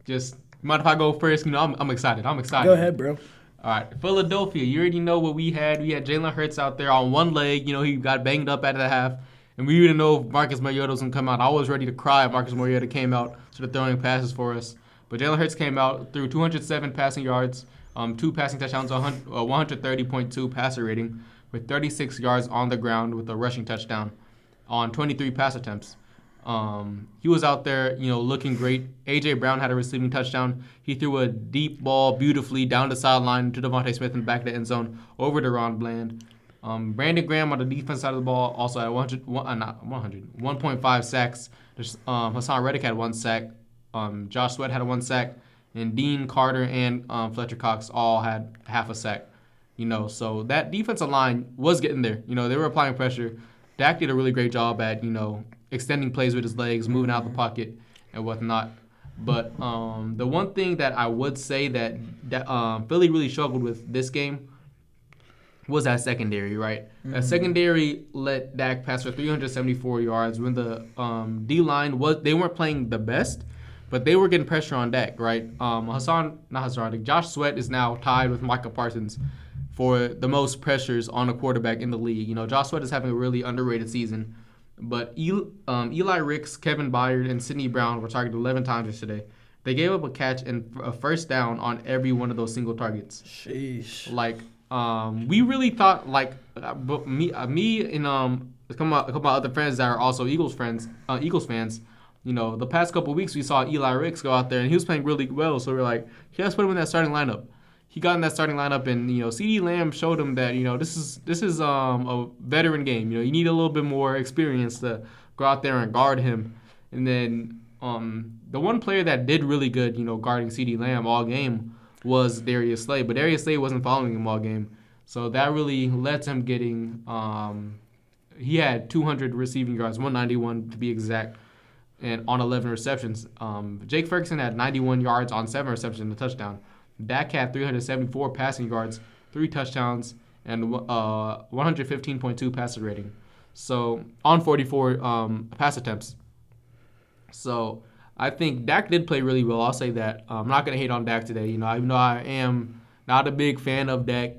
Just mind if I go first? I'm excited. Go ahead, bro. All right, Philadelphia. You already know what we had. We had Jalen Hurts out there on one leg. He got banged up at the half, and we didn't know if Marcus Mariota was gonna come out. I was ready to cry if Marcus Mariota came out, started throwing passes for us. But Jalen Hurts came out, threw 207 passing yards, 2 passing touchdowns, 130.2 passer rating, with 36 yards on the ground with a rushing touchdown on 23 pass attempts. He was out there, looking great. A.J. Brown had a receiving touchdown. He threw a deep ball beautifully down the sideline to Devontae Smith in the back of the end zone over to Ron Bland. Brandon Graham on the defense side of the ball also had 1.5 sacks. Hassan Reddick had 1 sack. Josh Sweat had a 1 sack. And Dean Carter and Fletcher Cox all had half a sack. So that defensive line was getting there. They were applying pressure. Dak did a really great job at, extending plays with his legs, moving out the pocket, and whatnot. But the one thing that I would say that Philly really struggled with this game was that secondary, right? Mm-hmm. That secondary let Dak pass for 374 yards when the D-line they weren't playing the best, but they were getting pressure on Dak, right? Josh Sweat is now tied with Micah Parsons for the most pressures on a quarterback in the league. Josh Sweat is having a really underrated season. But Eli Ricks, Kevin Byard, and Sidney Brown were targeted 11 times yesterday. They gave up a catch and a first down on every one of those single targets. Sheesh. We really thought, me and a couple of other friends that are also Eagles fans, the past couple of weeks we saw Eli Ricks go out there and he was playing really well. So we're like, let's put him in that starting lineup. He got in that starting lineup, and CeeDee Lamb showed him that this is a veteran game. You need a little bit more experience to go out there and guard him. And then the one player that did really good, guarding CeeDee Lamb all game was Darius Slay, but Darius Slay wasn't following him all game, so that really led to him getting. He had 200 receiving yards, 191 to be exact, and on 11 receptions. Jake Ferguson had 91 yards on 7 receptions and a touchdown. Dak had 374 passing yards, 3 touchdowns, and 115.2 passer rating. So on 44 pass attempts. So I think Dak did play really well. I'll say that. I'm not going to hate on Dak today. Even though I am not a big fan of Dak,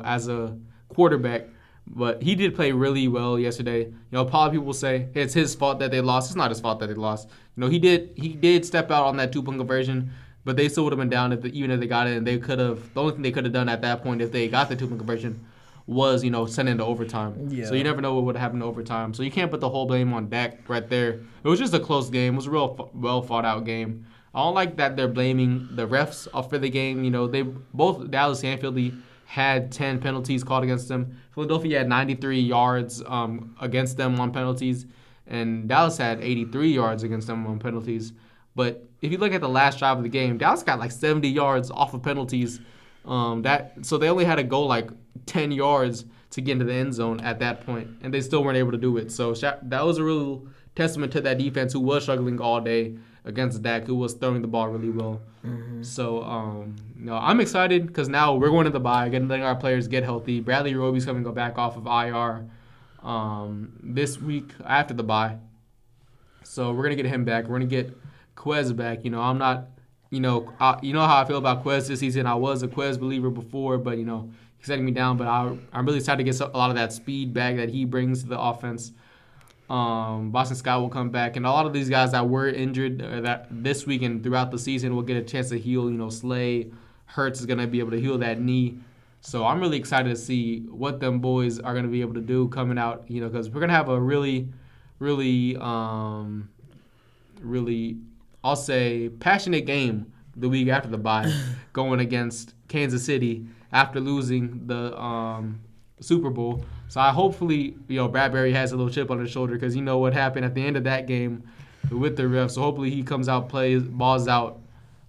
as a quarterback, but he did play really well yesterday. A lot of people say it's his fault that they lost. It's not his fault that they lost. He did step out on that 2-point conversion. But they still would have been down even if they got it, and they could have. The only thing they could have done at that point, if they got the 2-point conversion, was send into overtime. Yeah. So you never know what would happen in overtime. So you can't put the whole blame on Dak right there. It was just a close game. It was a real well fought out game. I don't like that they're blaming the refs for the game. They both Dallas and Philly had 10 penalties called against them. Philadelphia had 93 yards against them on penalties, and Dallas had 83 yards against them on penalties. But if you look at the last drive of the game, Dallas got 70 yards off of penalties. So they only had to go 10 yards to get into the end zone at that point, and they still weren't able to do it. So that was a real testament to that defense, who was struggling all day against Dak, who was throwing the ball really well. Mm-hmm. So I'm excited because now we're going to the bye, letting our players get healthy. Bradley Roby's coming to go back off of IR this week after the bye. So we're going to get him back. We're going to get Quez back. I'm not, you know how I feel about Quez this season. I was a Quez believer before, but he's letting me down. But I'm really excited to get a lot of that speed back that he brings to the offense. Boston Scott will come back, and a lot of these guys that were injured that this week and throughout the season will get a chance to heal. Slay, Hurts is gonna be able to heal that knee. So I'm really excited to see what them boys are gonna be able to do coming out. Because we're gonna have a really, really, I'll say, passionate game the week after the bye, going against Kansas City after losing the Super Bowl. So hopefully, Bradbury has a little chip on his shoulder because what happened at the end of that game with the refs. So hopefully he comes out, plays, balls out.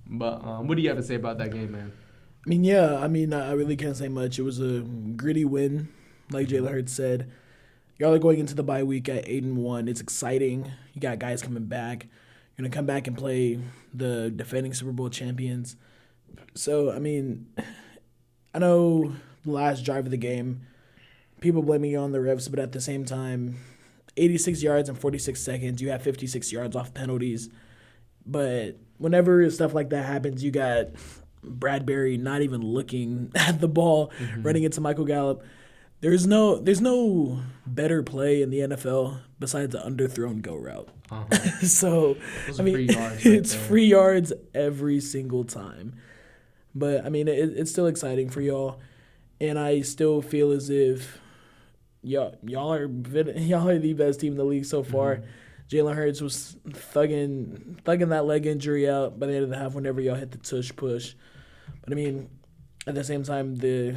But what do you have to say about that game, man? I really can't say much. It was a gritty win, like Jalen Hurts said. Y'all are going into the bye week at 8-1. It's exciting. You got guys coming back. You're going to come back and play the defending Super Bowl champions. So, I know the last drive of the game, people blaming you on the refs, but at the same time, 86 yards in 46 seconds, you have 56 yards off penalties. But whenever stuff like that happens, you got Bradbury not even looking at the ball, running into Michael Gallup. There's no better play in the NFL besides the underthrown go route. So, free yards it's free yards every single time. But, it's still exciting for y'all. And I still feel as if y'all are the best team in the league so far. Jalen Hurts was thugging that leg injury out by the end of the half whenever y'all hit the tush push. But I mean, at the same time, the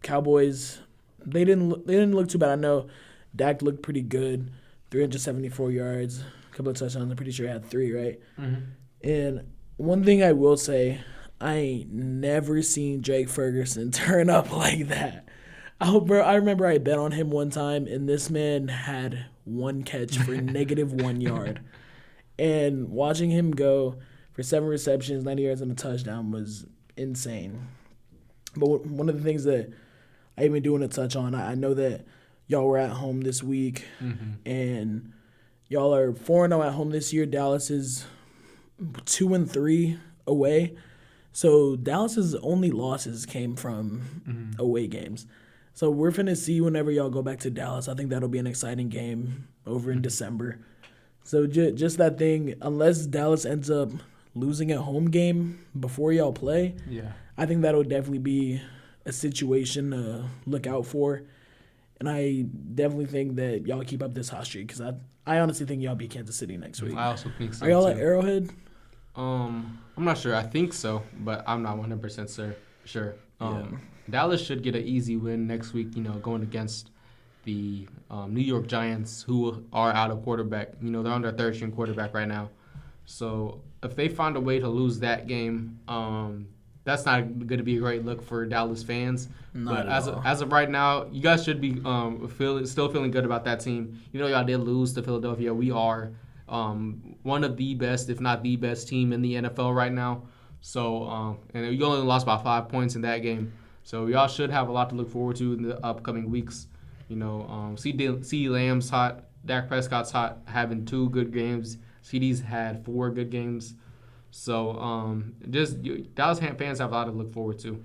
Cowboys they didn't look too bad. I know Dak looked pretty good, 374 yards, a couple of touchdowns. I'm pretty sure he had 3, right? Mm-hmm. And one thing I will say, I ain't never seen Jake Ferguson turn up like that. I remember I bet on him one time, and this man had 1 catch for -1 yard. And watching him go for 7 receptions, 90 yards, and a touchdown was insane. But one of the things that I even do want to touch on, I know that y'all were at home this week, and y'all are 4-0 at home this year. Dallas is 2-3 away. So Dallas's only losses came from away games. So we're finna see whenever y'all go back to Dallas. I think that'll be an exciting game over in December. So just that thing, unless Dallas ends up losing a home game before y'all play, I think that'll definitely be a situation to look out for. And I definitely think that y'all keep up this hot streak because I honestly think y'all beat Kansas City next week. I also think so. Are y'all too. at Arrowhead? I'm not sure. I think so, but I'm not 100% sure. Dallas should get an easy win next week, going against the New York Giants, who are out of quarterback. They're on their third string quarterback right now. So if they find a way to lose that game, that's not going to be a great look for Dallas fans. But as of right now, you guys should be still feeling good about that team. Y'all did lose to Philadelphia. We are one of the best, if not the best team in the NFL right now. So, and you only lost by 5 points in that game. So y'all should have a lot to look forward to in the upcoming weeks. CeeDee Lamb's hot, Dak Prescott's hot, having 2 good games. CeeDee's had 4 good games. So Dallas fans have a lot to look forward to.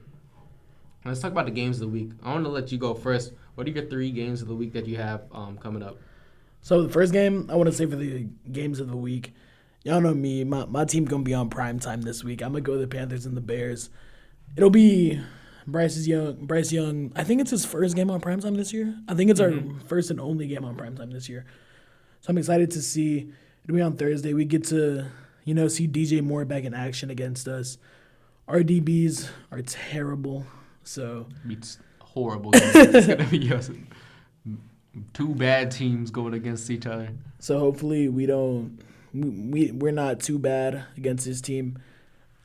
Let's talk about the games of the week. I want to let you go first. What are your 3 games of the week that you have coming up? So the first game I want to say for the games of the week, y'all know me. My team going to be on prime time this week. I'm going to go the Panthers and the Bears. It'll be Bryce Young. I think it's his first game on primetime this year. I think it's our first and only game on primetime this year. So I'm excited to see. It'll be on Thursday. We get to, see DJ Moore back in action against us. Our DBs are terrible. So it's horrible. It's going to be 2 bad teams going against each other. So hopefully we're not too bad against this team.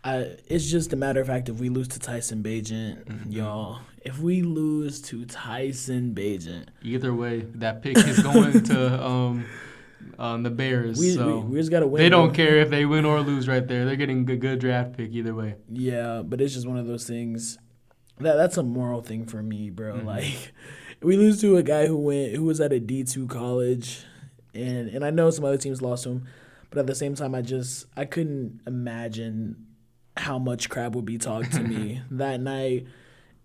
It's just a matter of fact, if we lose to Tyson Bagent, y'all, if we lose to Tyson Bagent. Either way, that pick is going to the Bears. We just got to win. They don't care if they win or lose right there. They're getting a good draft pick either way. Yeah, but it's just one of those things. That's a moral thing for me, bro. Like, we lose to a guy who was at a D2 college, and I know some other teams lost to him, but at the same time, I couldn't imagine how much crap would be talked to me that night,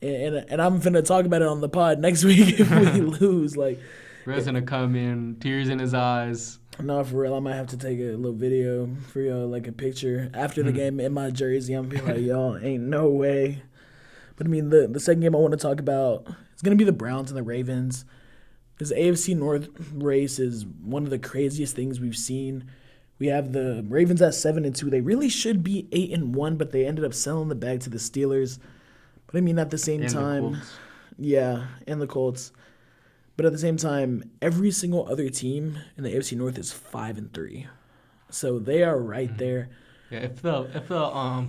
and I'm finna talk about it on the pod next week if we lose. Like, Red's gonna come in, tears in his eyes. No, for real, I might have to take a little video for y'all, like a picture after the game in my jersey. I'm gonna be like, y'all, ain't no way. But I mean, the second game I want to talk about, it's gonna be the Browns and the Ravens. This AFC North race is one of the craziest things we've seen. We have the Ravens at 7-2. They really should be 8-1, but they ended up selling the bag to the Steelers. But I mean, at the same time, and the Colts. But at the same time, every single other team in the AFC North is 5-3, so they are right there. Yeah, if the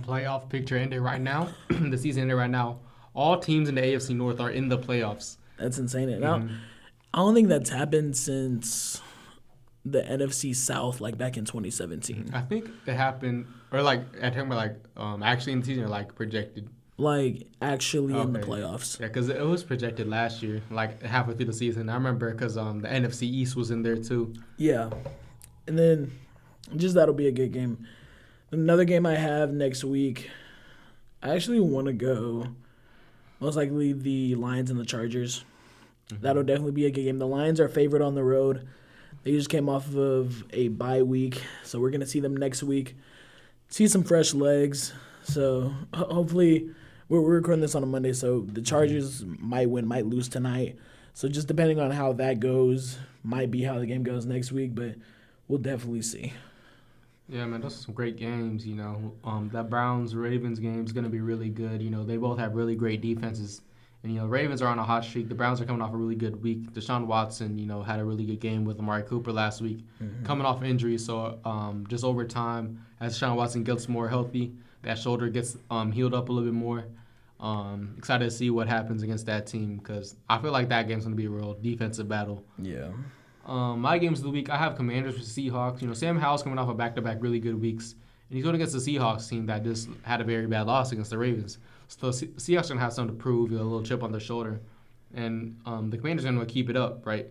playoff picture ended right now, the season ended right now, all teams in the AFC North are in the playoffs. That's insane. And I don't think that's happened since the NFC South, like back in 2017. I think it happened, or like at him, actually in the season, or like projected. Like actually in the playoffs. Yeah, because it was projected last year, like halfway through the season. I remember because the NFC East was in there too. Yeah, and then just that'll be a good game. Another game I have next week, I actually want to go, most likely the Lions and the Chargers. That'll definitely be a good game. The Lions are favored on the road. They just came off of a bye week, so we're going to see them next week. See some fresh legs. So hopefully, we're recording this on a Monday, so the Chargers might win, might lose tonight. So just depending on how that goes, might be how the game goes next week. But we'll definitely see. Yeah, man, those are some great games. That Browns-Ravens game is going to be really good. They both have really great defenses. And, Ravens are on a hot streak. The Browns are coming off a really good week. Deshaun Watson, had a really good game with Amari Cooper last week, coming off injury. So just over time, as Deshaun Watson gets more healthy, that shoulder gets healed up a little bit more. Excited to see what happens against that team because I feel like that game's going to be a real defensive battle. Yeah. My games of the week, I have Commanders versus Seahawks. Sam Howell's coming off a back-to-back really good weeks. And he's going against the Seahawks team that just had a very bad loss against the Ravens. So the Seahawks are going to have something to prove, a little chip on their shoulder. And the Commanders are going to keep it up, right?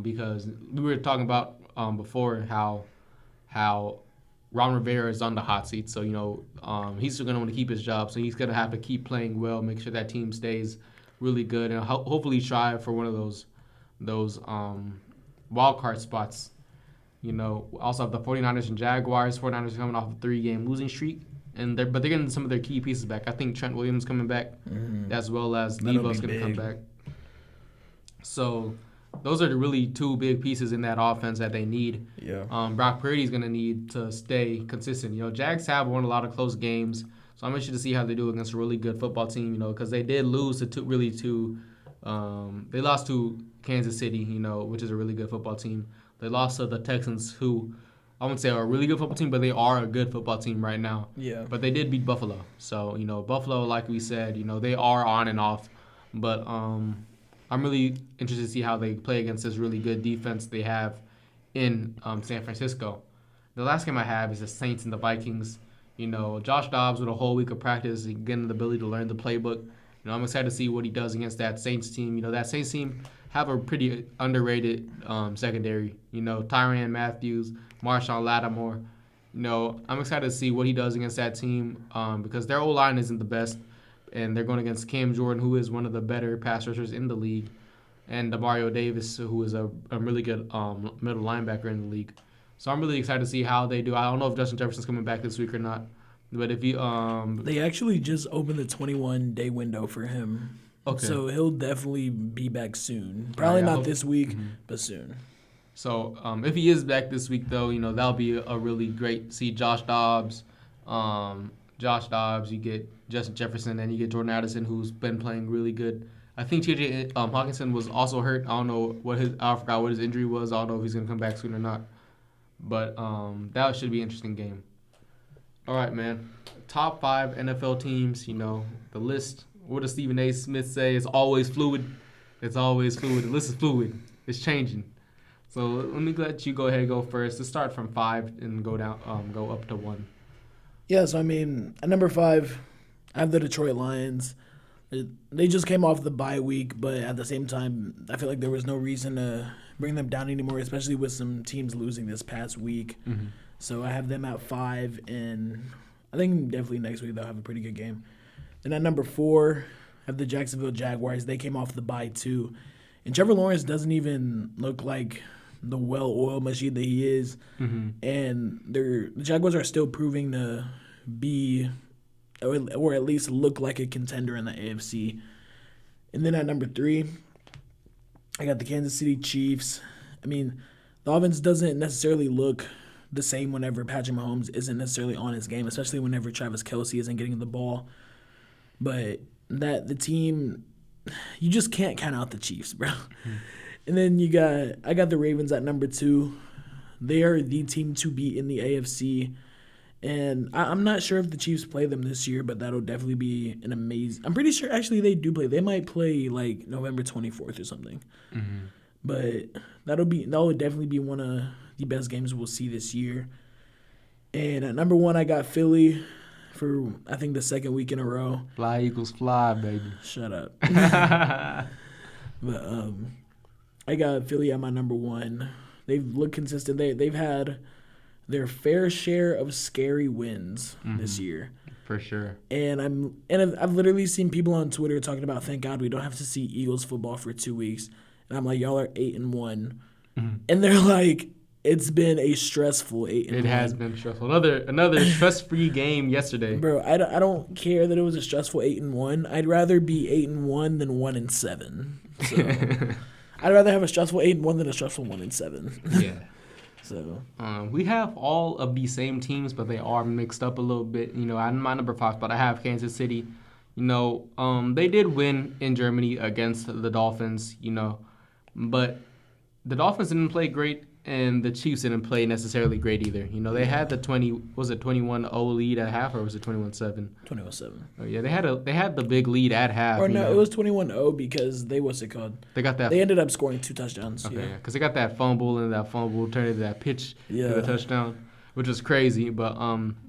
Because we were talking about before how Ron Rivera is on the hot seat. So, he's still going to want to keep his job. So he's going to have to keep playing well, make sure that team stays really good, and hopefully try for one of those wild card spots. Also have the 49ers and Jaguars. 49ers are coming off a 3-game losing streak. But they're getting some of their key pieces back. I think Trent Williams coming back, as well as Devo's going to come back. So those are the really two big pieces in that offense that they need. Yeah. Brock Purdy's going to need to stay consistent. Jags have won a lot of close games, so I'm interested to see how they do against a really good football team. Because they did lose they lost to Kansas City, which is a really good football team. They lost to the Texans, who I wouldn't say are a really good football team, but they are a good football team right now. Yeah. But they did beat Buffalo. So, Buffalo, like we said, they are on and off. But I'm really interested to see how they play against this really good defense they have in San Francisco. The last game I have is the Saints and the Vikings. Josh Dobbs with a whole week of practice and getting the ability to learn the playbook. I'm excited to see what he does against that Saints team. That Saints team have a pretty underrated secondary. Tyrann Matthews, Marshawn Lattimore. I'm excited to see what he does against that team because their O-line isn't the best, and they're going against Cam Jordan, who is one of the better pass rushers in the league, and Demario Davis, who is a really good middle linebacker in the league. So I'm really excited to see how they do. I don't know if Justin Jefferson's coming back this week or not, but if he they actually just opened the 21-day window for him. Okay. So he'll definitely be back soon. Probably not this week, but soon. So if he is back this week, though, that'll be a really great see Josh Dobbs. You get Justin Jefferson, and you get Jordan Addison, who's been playing really good. I think T.J. Hawkinson was also hurt. I don't know I forgot what his injury was. I don't know if he's gonna come back soon or not. But that should be an interesting game. All right, man. Top 5 NFL teams. The list. What does Stephen A. Smith say? It's always fluid. It's always fluid. The list is fluid. It's changing. So let me let you go ahead and go first. Let's start from 5 and go down, go up to 1. Yeah, so at number 5, I have the Detroit Lions. They just came off the bye week, but at the same time, I feel like there was no reason to bring them down anymore, especially with some teams losing this past week. Mm-hmm. So I have them at 5, and I think definitely next week they'll have a pretty good game. And at number 4, I have the Jacksonville Jaguars. They came off the bye too. And Trevor Lawrence doesn't even look like the well-oiled machine that he is. Mm-hmm. And the Jaguars are still proving to be, or at least look like a contender in the AFC. And then at number 3, I got the Kansas City Chiefs. The offense doesn't necessarily look the same whenever Patrick Mahomes isn't necessarily on his game, especially whenever Travis Kelce isn't getting the ball. But the team, you just can't count out the Chiefs, bro. Mm-hmm. And then I got the Ravens at number 2. They are the team to beat in the AFC. And I'm not sure if the Chiefs play them this year, but that'll definitely be an amazing. I'm pretty sure actually they do play. They might play like November 24th or something. Mm-hmm. But that would definitely be one of the best games we'll see this year. And at number 1, I got Philly for I think the second week in a row. Fly Eagles fly, baby. Shut up. But I got Philly at my number 1. They've looked consistent. They've had their fair share of scary wins this year. For sure. And I've literally seen people on Twitter talking about, thank God we don't have to see Eagles football for 2 weeks. And I'm like, y'all are 8-1. Mm-hmm. And they're like, it's been a stressful 8-1. It has been stressful. Another stress-free game yesterday. Bro, I don't care that it was a stressful 8-1. I'd rather be 8-1 than 1-7. So I'd rather have a stressful 8-1 than a stressful 1-7. Yeah. So we have all of these same teams, but they are mixed up a little bit. You know, in my number 5 spot, I have Kansas City. You know, they did win in Germany against the Dolphins. You know, but the Dolphins didn't play great, and the Chiefs didn't play necessarily great either. You know, they had the 21-0 lead at half, or was it 21-7? 21-7. Oh yeah, they had the big lead at half. Or no, it was 21-0 because what's it called? They got that. They ended up scoring 2 touchdowns. Okay, yeah, because they got that fumble, and that fumble turned into that pitch to the touchdown, which was crazy. But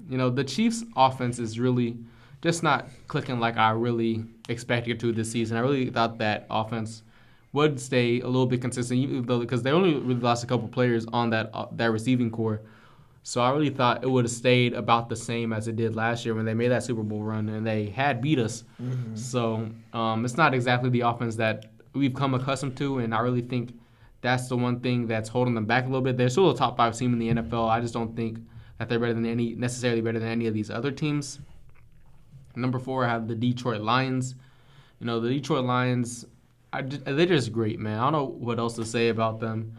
you know, the Chiefs' offense is really just not clicking like I really expected it to this season. I really thought that offense would stay a little bit consistent, even though because they only really lost a couple players on that receiving core. So I really thought it would have stayed about the same as it did last year when they made that Super Bowl run and they had beat us. Mm-hmm. So it's not exactly the offense that we've come accustomed to, and I really think that's the one thing that's holding them back a little bit. They're still a top 5 team in the NFL. I just don't think that they're necessarily better than any of these other teams. Number 4, I have the Detroit Lions. You know, the Detroit Lions, they're just great, man. I don't know what else to say about them.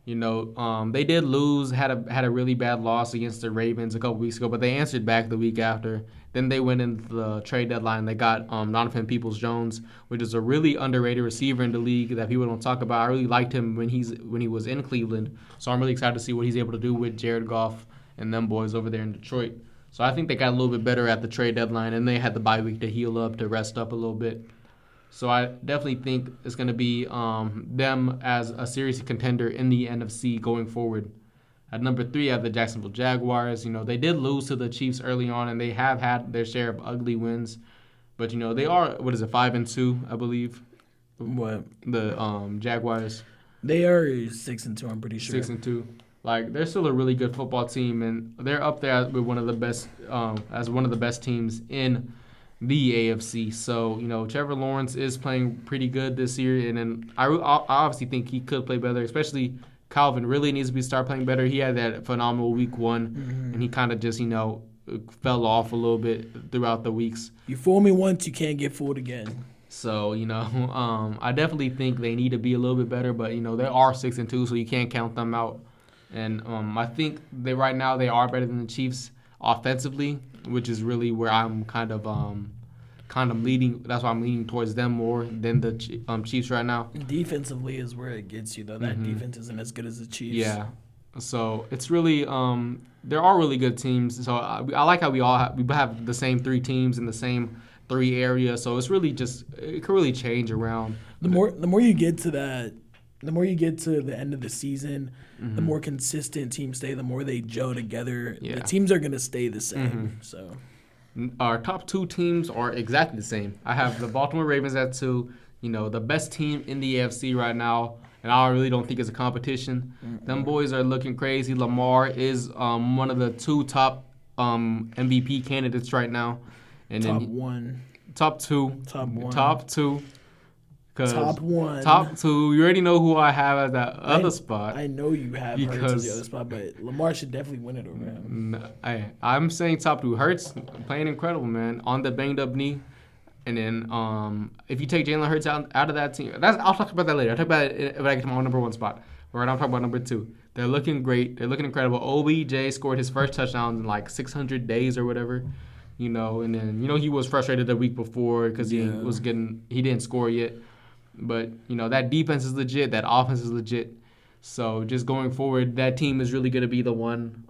You know, they did lose, had a really bad loss against the Ravens a couple weeks ago, but they answered back the week after. Then they went into the trade deadline. They got Donovan Peoples-Jones, which is a really underrated receiver in the league that people don't talk about. I really liked him when he was in Cleveland, so I'm really excited to see what he's able to do with Jared Goff and them boys over there in Detroit. So I think they got a little bit better at the trade deadline, and they had the bye week to heal up, to rest up a little bit. So I definitely think it's going to be them as a serious contender in the NFC going forward. At number 3, I have the Jacksonville Jaguars. You know, they did lose to the Chiefs early on, and they have had their share of ugly wins. But, you know, they are, 5-2, I believe? What? The Jaguars. They are 6-2, I'm pretty sure. 6-2. Like, they're still a really good football team, and they're up there with one of the best, as one of the best teams in the AFC. So, you know, Trevor Lawrence is playing pretty good this year, and then I obviously think he could play better, especially Calvin really needs to start playing better. He had that phenomenal week 1, and he kind of just, you know, fell off a little bit throughout the weeks. You fool me once, you can't get fooled again. So, you know, I definitely think they need to be a little bit better, but, you know, they are 6-2, so you can't count them out. And I think right now they are better than the Chiefs offensively, which is really where I'm kind of leading. That's why I'm leaning towards them more than the Chiefs right now. Defensively is where it gets you, though. That defense isn't as good as the Chiefs. Yeah. So it's really there are really good teams. So I like how we have the same 3 teams in the same 3 areas. So it's really just it could really change around. The more you get to that. The more you get to the end of the season, the more consistent teams stay, the more they gel together. Yeah. The teams are going to stay the same. So, our top 2 teams are exactly the same. I have the Baltimore Ravens at 2, you know, the best team in the AFC right now, and I really don't think it's a competition. Them boys are looking crazy. Lamar is one of the 2 top MVP candidates right now. And top then 1. Top 2. Top 1. Top 2. Top 1. Top 2. You already know who I have at that other spot. I know you have Hurts at the other spot, but Lamar should definitely win it over him. I'm saying top 2. Hurts playing incredible, man, on the banged up knee. And then if you take Jalen Hurts out of that team, I'll talk about that later. I'll talk about it when I get to my number 1 spot. But right now I'm talking about number 2. They're looking great. They're looking incredible. OBJ scored his first touchdown in like 600 days or whatever. You know, and then, you know, he was frustrated the week before because he didn't score yet. But, you know, that defense is legit. That offense is legit. So just going forward, that team is really going to be the one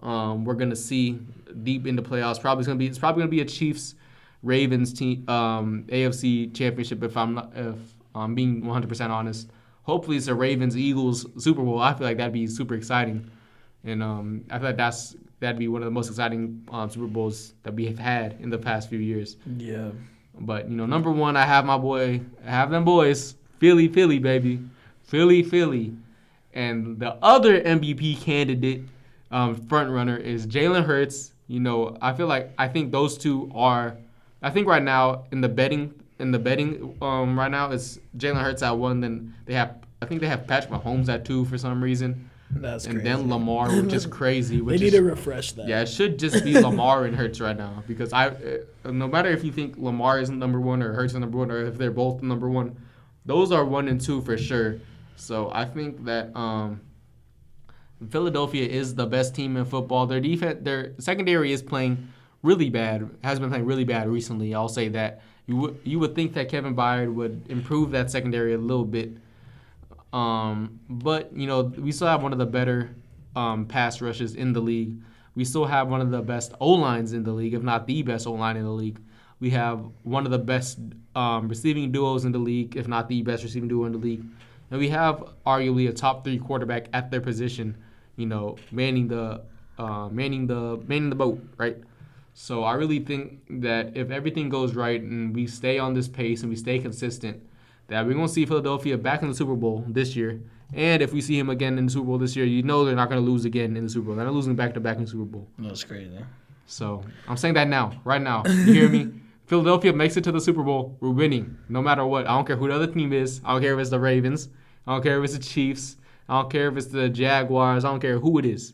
we're going to see deep into playoffs. It's probably going to be a Chiefs-Ravens team AFC championship if I'm being 100% honest. Hopefully it's a Ravens-Eagles Super Bowl. I feel like that'd be super exciting. And I feel like that'd be one of the most exciting Super Bowls that we have had in the past few years. Yeah. But, you know, number 1, I have them boys. Philly, baby. Philly. And the other MVP candidate, front runner, is Jalen Hurts. You know, I think those 2 are. I think right now in the betting right now it's Jalen Hurts at 1. Then I think they have Patrick Mahomes at 2 for some reason. That's crazy. And then Lamar, which is crazy. They need to refresh that. Yeah, it should just be Lamar and Hurts right now because no matter if you think Lamar isn't number 1 or Hurts is number 1 or if they're both number 1, those are 1 and 2 for sure. So I think that Philadelphia is the best team in football. Their secondary is playing really bad. Has been playing really bad recently. I'll say that. You would think that Kevin Byard would improve that secondary a little bit. But we still have one of the better pass rushes in the league. We still have one of the best O-lines in the league, if not the best O-line in the league. We have one of the best receiving duos in the league, if not the best receiving duo in the league. And we have arguably a top 3 quarterback at their position, manning the boat, right? So I really think that if everything goes right and we stay on this pace and we stay consistent, that we're going to see Philadelphia back in the Super Bowl this year. And if we see him again in the Super Bowl this year, they're not going to lose again in the Super Bowl. They're not losing back-to-back in the Super Bowl. That's crazy. So I'm saying that now, right now. You hear me? Philadelphia makes it to the Super Bowl. We're winning no matter what. I don't care who the other team is. I don't care if it's the Ravens. I don't care if it's the Chiefs. I don't care if it's the Jaguars. I don't care who it is.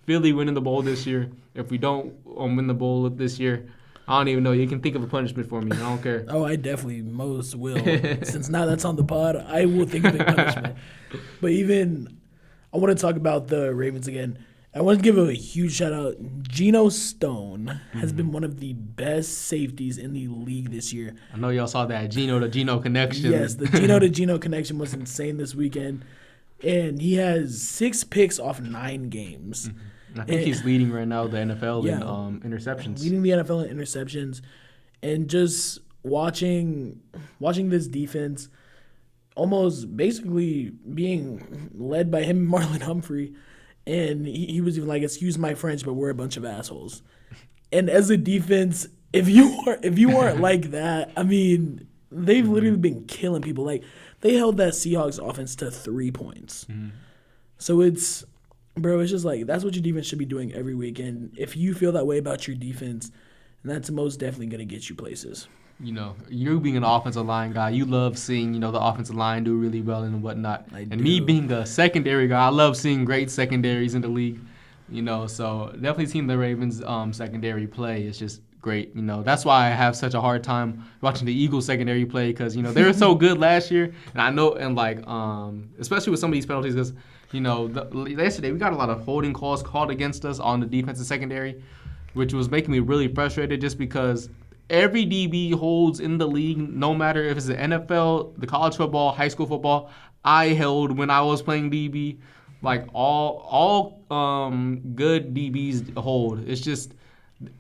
Philly winning the bowl this year. If we don't win the bowl this year, I don't even know. You can think of a punishment for me. I don't care. Oh, I definitely most will. Since now that's on the pod, I will think of a punishment. But I want to talk about the Ravens again. I want to give a huge shout out. Geno Stone has been one of the best safeties in the league this year. I know y'all saw that Geno to Geno connection. Yes, the Geno to Geno connection was insane this weekend. And he has 6 picks off 9 games. Mm-hmm. I think he's leading right now the NFL in interceptions. Leading the NFL in interceptions. And just watching this defense almost basically being led by him and Marlon Humphrey. And he was even like, excuse my French, but we're a bunch of assholes. And as a defense, if you weren't like that, I mean, they've literally been killing people. Like, they held that Seahawks offense to 3 points. Mm-hmm. So it's just like, that's what your defense should be doing every week. And if you feel that way about your defense, that's most definitely going to get you places. You being an offensive line guy, you love seeing, the offensive line do really well and whatnot. Me being a secondary guy, I love seeing great secondaries in the league. So definitely seeing the Ravens secondary play is just great. That's why I have such a hard time watching the Eagles secondary play because, they were so good last year. And I know, and especially with some of these penalties because, yesterday we got a lot of holding calls called against us on the defensive secondary, which was making me really frustrated just because every DB holds in the league, no matter if it's the NFL, the college football, high school football. I held when I was playing DB. Like all good DBs hold. It's just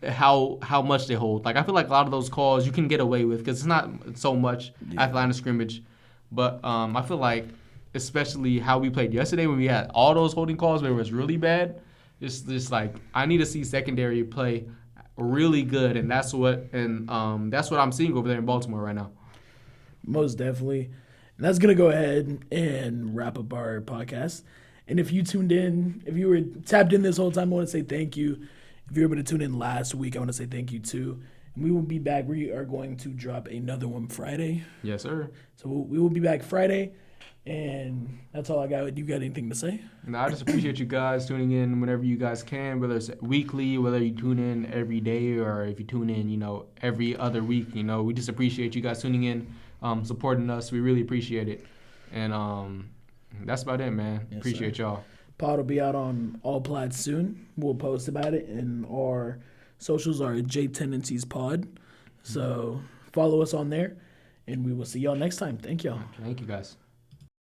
how much they hold. Like I feel like a lot of those calls you can get away with because it's not so much at the line of scrimmage. But I feel like especially how we played yesterday when we had all those holding calls where it was really bad. It's just like I need to see secondary play really good, and that's what I'm seeing over there in Baltimore right now. Most definitely. And that's gonna go ahead and wrap up our podcast. And if you tuned in, if you were tapped in this whole time, I want to say thank you. If you were able to tune in last week, I want to say thank you too. And we will be back. We are going to drop another one Friday. Yes, sir. So we will be back Friday. And that's all I got. You got anything to say? No, I just appreciate you guys tuning in whenever you guys can, whether it's weekly, whether you tune in every day, or if you tune in, every other week. We just appreciate you guys tuning in, supporting us. We really appreciate it. And that's about it, man. Yes, appreciate y'all. Pod will be out on all plats soon. We'll post about it, and our socials are J Tendencies Pod. So follow us on there, and we will see y'all next time. Thank y'all. Thank you, guys.